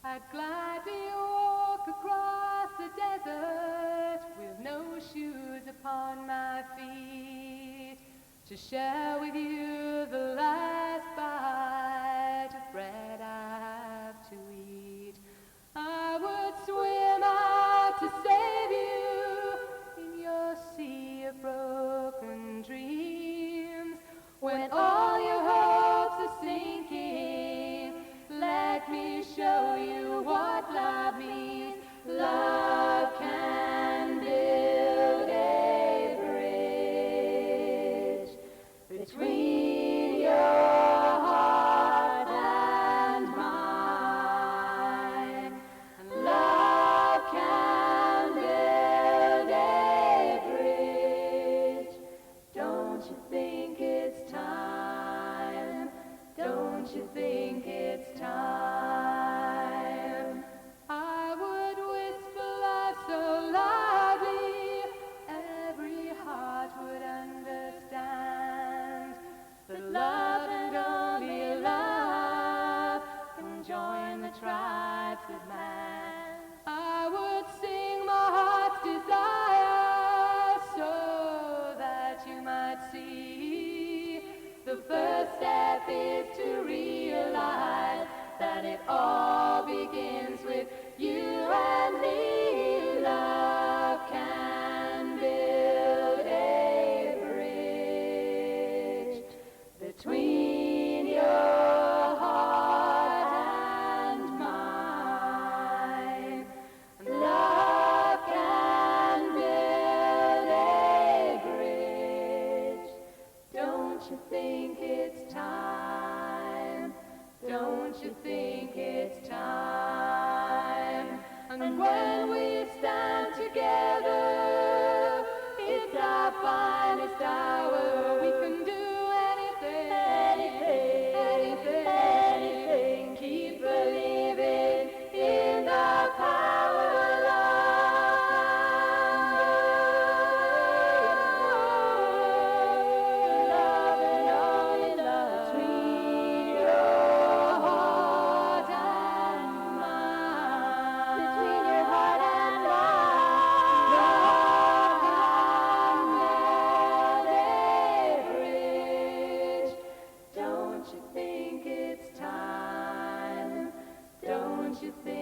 I'd gladly walk across the desert with no shoes upon my feet to share with you the last bite of bread I have to eat. I would swim out to save you in your sea of broken dreams. When all your hopes are sinking, let me show you what love means. Love can build a bridge between your heart and mine. And love can build a bridge. Don't you think it's time? Don't you think it's time? I would whisper love so loudly, every heart would understand that love and only love can join the tribes of man. I would sing my heart's desire so that you might see. The first step is to realize that it all begins with you and me. Love can build a bridge between your heart and mine. Love can build a bridge. Don't you think it's time? Don't you think it's time? And when we stand together, it's our finest hour. We can do anything, anything, anything, anything. Keep believing in the power of love and only love between your heart and mine. Between your heart and mine, love can build a bridge. Don't you think it's time? Don't you think